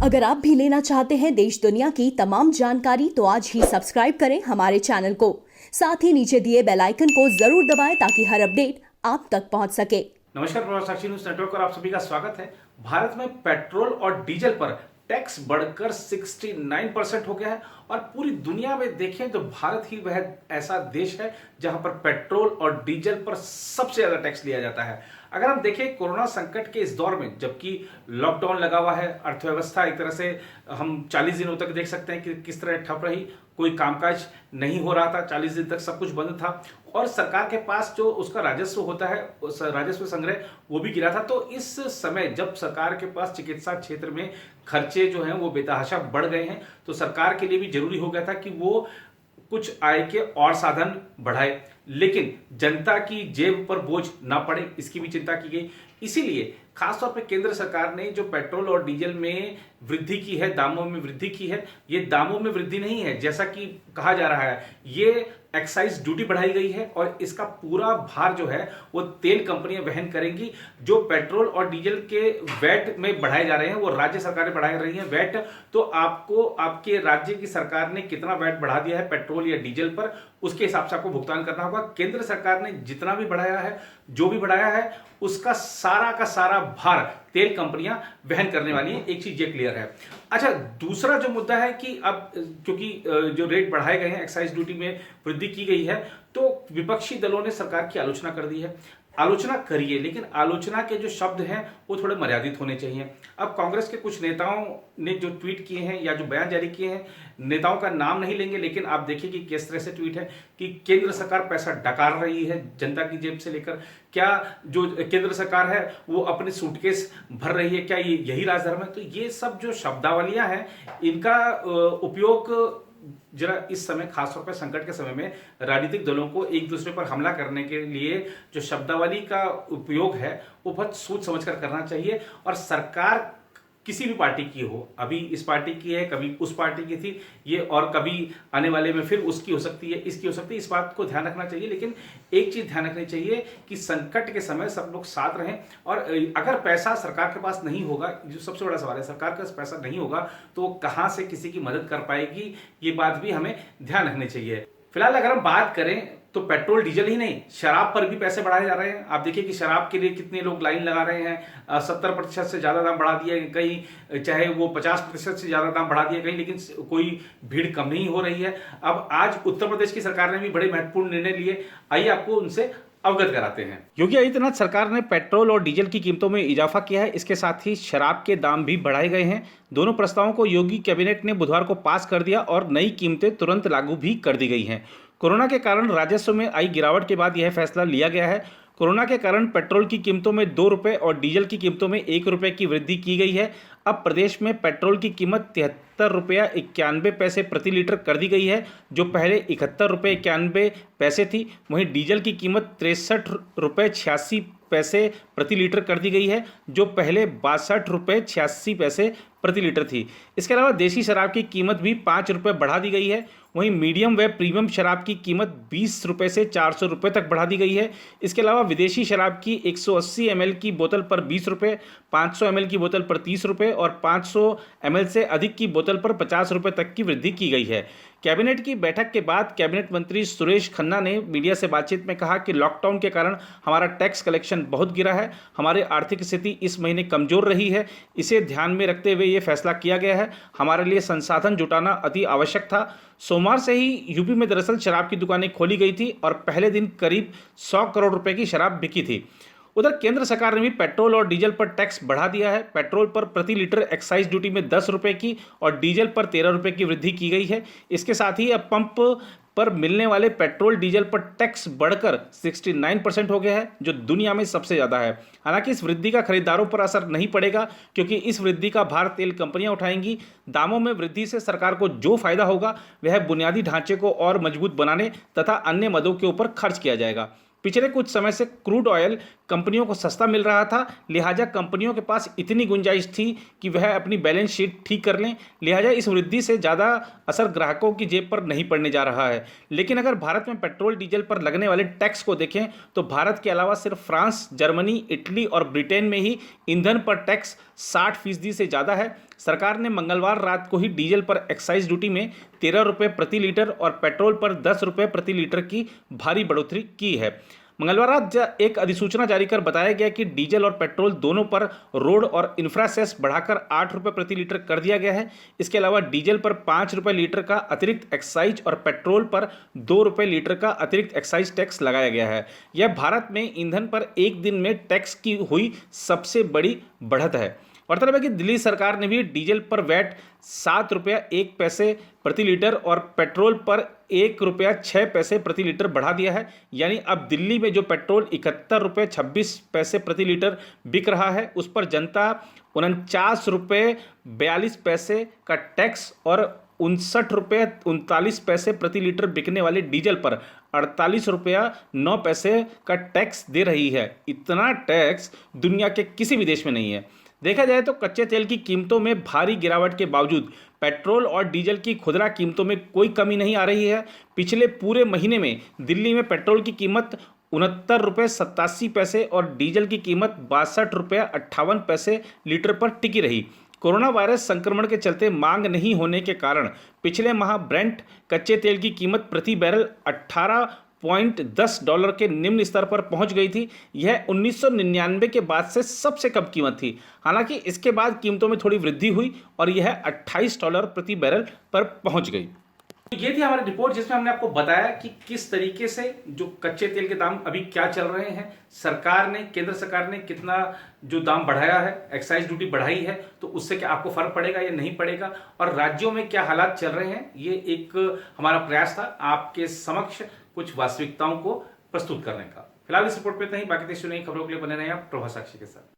अगर आप भी लेना चाहते हैं देश दुनिया की तमाम जानकारी तो आज ही सब्सक्राइब करें हमारे चैनल को। साथ ही नीचे दिए बेल आइकन को जरूर दबाएं ताकि हर अपडेट आप तक पहुंच सके। नमस्कार, प्रभात साक्षी न्यूज नेटवर्क पर आप सभी का स्वागत है। भारत में पेट्रोल और डीजल पर टैक्स बढ़कर 69% हो गया है और पूरी दुनिया में देखें तो भारत ही वह ऐसा देश है जहां पर पेट्रोल और डीजल पर सबसे ज्यादा टैक्स लिया जाता है। अगर हम देखें कोरोना संकट के इस दौर में, जबकि लॉकडाउन लगा हुआ है, अर्थव्यवस्था एक तरह से हम 40 दिनों तक देख सकते हैं कि किस तरह ठप रही, कोई कामकाज नहीं हो रहा था, 40 दिन तक सब कुछ बंद था और सरकार के पास जो उसका राजस्व होता है, उस राजस्व संग्रह वो भी गिरा था। तो इस समय जब सरकार के पास चिकित्सा क्षेत्र में खर्चे जो हैं वो बेतहाशा बढ़ गए हैं, तो सरकार के लिए भी जरूरी हो गया था कि वो कुछ आय के और साधन बढ़ाए, लेकिन जनता की जेब पर बोझ ना पड़े इसकी भी चिंता की गई। इसीलिए खासतौर पर केंद्र सरकार ने जो पेट्रोल और डीजल में वृद्धि की है, दामों में वृद्धि की है, ये दामों में वृद्धि नहीं है जैसा कि कहा जा रहा है, ये एक्साइज ड्यूटी बढ़ाई गई है और इसका पूरा भार जो है वो तेल कंपनियां वहन करेंगी। जो पेट्रोल और डीजल के वैट में बढ़ाए जा रहे हैं वो राज्य सरकारें बढ़ा रही हैं वैट। तो आपको आपके राज्य की सरकार ने कितना वैट बढ़ा दिया है पेट्रोल या डीजल पर, उसके हिसाब से आपको भुगतान करना होगा। केंद्र सरकार ने जितना भी बढ़ाया है, जो भी बढ़ाया है, उसका सारा का सारा भार तेल कंपनियां वहन करने वाली हैं। एक चीज ये क्लियर है। अच्छा, दूसरा जो मुद्दा है कि अब क्योंकि जो रेट बढ़ाए गए हैं, एक्साइज ड्यूटी में वृद्धि की गई है, तो विपक्षी दलों ने सरकार की आलोचना कर दी है। आलोचना करिए, लेकिन आलोचना के जो शब्द हैं वो थोड़े मर्यादित होने चाहिए। अब कांग्रेस के कुछ नेताओं ने जो ट्वीट किए हैं या जो बयान जारी किए हैं, नेताओं का नाम नहीं लेंगे, लेकिन आप देखिए कि किस तरह से ट्वीट है कि केंद्र सरकार पैसा डकार रही है जनता की जेब से लेकर। क्या जो केंद्र सरकार है वो अपने सूटकेस भर रही है, क्या ये यही राजधर्म है? तो ये सब जो शब्दावलियां हैं, इनका उपयोग जरा इस समय, खासतौर पर संकट के समय में, राजनीतिक दलों को एक दूसरे पर हमला करने के लिए जो शब्दावली का उपयोग है वो बहुत सोच समझकर करना चाहिए। और सरकार किसी भी पार्टी की हो, अभी इस पार्टी की है, कभी उस पार्टी की थी ये, और कभी आने वाले में फिर उसकी हो सकती है, इसकी हो सकती है, इस बात को ध्यान रखना चाहिए। लेकिन एक चीज ध्यान रखनी चाहिए कि संकट के समय सब लोग साथ रहें। और अगर पैसा सरकार के पास नहीं होगा, जो सबसे बड़ा सवाल है, सरकार के पास पैसा नहीं होगा तो कहां से किसी की मदद कर पाएगी, ये बात भी हमें ध्यान रखनी चाहिए। फिलहाल अगर हम बात करें तो पेट्रोल डीजल ही नहीं, शराब पर भी पैसे बढ़ाए जा रहे हैं। आप देखिए कि शराब के लिए कितने लोग लाइन लगा रहे हैं। 70% से ज्यादा दाम बढ़ा दिए कहीं, चाहे वो 50% से ज्यादा दाम बढ़ा दिए कहीं, लेकिन कोई भीड़ कम नहीं हो रही है। अब आज उत्तर प्रदेश की सरकार ने भी बड़े महत्वपूर्ण निर्णय लिए, आइए आपको उनसे अवगत कराते हैं। योगी आदित्यनाथ सरकार ने पेट्रोल और डीजल की कीमतों में इजाफा किया है, इसके साथ ही शराब के दाम भी बढ़ाए गए हैं। दोनों प्रस्तावों को योगी कैबिनेट ने बुधवार को पास कर दिया और नई कीमतें तुरंत लागू भी कर दी गई हैं। कोरोना के कारण राजस्व में आई गिरावट के बाद यह फैसला लिया गया है। कोरोना के कारण पेट्रोल की कीमतों में 2 रुपये और डीजल की कीमतों में 1 रुपये की वृद्धि की गई है। अब प्रदेश में पेट्रोल की कीमत 73 रुपया 91 पैसे प्रति लीटर कर दी गई है, जो पहले 71 रुपये 91 पैसे थी। वहीं डीजल की कीमत 63 रुपये 86 पैसे प्रति लीटर कर दी गई है, जो पहले 62 रुपये 86 पैसे प्रति लीटर थी। इसके अलावा देसी शराब की कीमत भी 5 रुपये बढ़ा दी गई है। वहीं मीडियम व प्रीमियम शराब की कीमत 20 रुपये से 400 रुपये तक बढ़ा दी गई है। इसके अलावा विदेशी शराब की 180 ml की बोतल पर 20 रुपये, 500 ml की बोतल पर 30 रुपये और 500 ml से अधिक की बोतल पर 50 रुपये तक की वृद्धि की गई है। कैबिनेट की बैठक के बाद कैबिनेट मंत्री सुरेश खन्ना ने मीडिया से बातचीत में कहा कि लॉकडाउन के कारण हमारा टैक्स कलेक्शन बहुत गिरा है, हमारी आर्थिक स्थिति इस महीने कमजोर रही है, इसे ध्यान में रखते हुए ये फैसला किया गया है। हमारे लिए संसाधन जुटाना अति आवश्यक था। सोमवार से ही यूपी में दरअसल शराब की दुकानें खोली गई थी और पहले दिन करीब 100 करोड़ रुपए की शराब बिकी थी। उधर केंद्र सरकार ने भी पेट्रोल और डीजल पर टैक्स बढ़ा दिया है। पेट्रोल पर प्रति लीटर एक्साइज ड्यूटी में 10 रुपये की और डीजल पर 13 रुपये की वृद्धि की गई है। इसके साथ ही अब पंप पर मिलने वाले पेट्रोल डीजल पर टैक्स बढ़कर 69% हो गया है, जो दुनिया में सबसे ज़्यादा है। हालांकि इस वृद्धि का खरीदारों पर असर नहीं पड़ेगा, क्योंकि इस वृद्धि का भार तेल कंपनियां उठाएंगी। दामों में वृद्धि से सरकार को जो फायदा होगा वह बुनियादी ढांचे को और मजबूत बनाने तथा अन्य मदों के ऊपर खर्च किया जाएगा। पिछले कुछ समय से क्रूड ऑयल कंपनियों को सस्ता मिल रहा था, लिहाजा कंपनियों के पास इतनी गुंजाइश थी कि वह अपनी बैलेंस शीट ठीक कर लें, लिहाजा इस वृद्धि से ज़्यादा असर ग्राहकों की जेब पर नहीं पड़ने जा रहा है। लेकिन अगर भारत में पेट्रोल डीजल पर लगने वाले टैक्स को देखें तो भारत के अलावा सिर्फ फ्रांस, जर्मनी, इटली और ब्रिटेन में ही ईंधन पर टैक्स 60% से ज़्यादा है। सरकार ने मंगलवार रात को ही डीजल पर एक्साइज ड्यूटी में 13 रुपये प्रति लीटर और पेट्रोल पर 10 रुपये प्रति लीटर की भारी बढ़ोतरी की है। मंगलवार रात एक अधिसूचना जारी कर बताया गया कि डीजल और पेट्रोल दोनों पर रोड और इंफ्रा सेस बढ़ाकर 8 रुपये प्रति लीटर कर दिया गया है। इसके अलावा डीजल पर 5 रुपये लीटर का अतिरिक्त एक्साइज और पेट्रोल पर 2 रुपये लीटर का अतिरिक्त एक्साइज टैक्स लगाया गया है। यह भारत में ईंधन पर एक दिन में टैक्स की हुई सबसे बड़ी बढ़त है। गौरतलब है कि दिल्ली सरकार ने भी डीजल पर वैट 7 रुपया 1 पैसे प्रति लीटर और पेट्रोल पर 1 रुपया 6 पैसे प्रति लीटर बढ़ा दिया है। यानी अब दिल्ली में जो पेट्रोल 71 रुपये 26 पैसे प्रति लीटर बिक रहा है, उस पर जनता 49 रुपये 42 पैसे का टैक्स और 59 रुपये 39 पैसे प्रति लीटर बिकने वाले डीजल पर 48 रुपया 9 पैसे का टैक्स दे रही है। इतना टैक्स दुनिया के किसी भी देश में नहीं है। देखा जाए तो कच्चे तेल की कीमतों में भारी गिरावट के बावजूद पेट्रोल और डीजल की खुदरा कीमतों में कोई कमी नहीं आ रही है। पिछले पूरे महीने में दिल्ली में पेट्रोल की कीमत 69 रुपये 87 पैसे और डीजल की कीमत 62 रुपये 58 पैसे लीटर पर टिकी रही। कोरोना वायरस संक्रमण के चलते मांग नहीं होने के कारण पिछले माह ब्रेंट कच्चे तेल की कीमत प्रति बैरल $18.10 के निम्न स्तर पर पहुंच गई थी। यह 1999 के बाद से सबसे कम कीमत थी। हालांकि इसके बाद कीमतों में थोड़ी वृद्धि हुई और यह $28 प्रति बैरल पर पहुंच गई। तो ये थी हमारी रिपोर्ट जिसमें हमने आपको बताया कि किस तरीके से जो कच्चे तेल के दाम अभी क्या चल रहे हैं, सरकार ने, केंद्र सरकार ने कितना जो दाम बढ़ाया है, एक्साइज ड्यूटी बढ़ाई है, तो उससे क्या आपको फर्क पड़ेगा या नहीं पड़ेगा, और राज्यों में क्या हालात चल रहे हैं। ये एक हमारा प्रयास था आपके समक्ष कुछ वास्तविकताओं को प्रस्तुत करने का। फिलहाल इस रिपोर्ट पे इतना ही। बाकी देश नई खबरों के लिए बने रहे आप प्रभा साक्षी के साथ।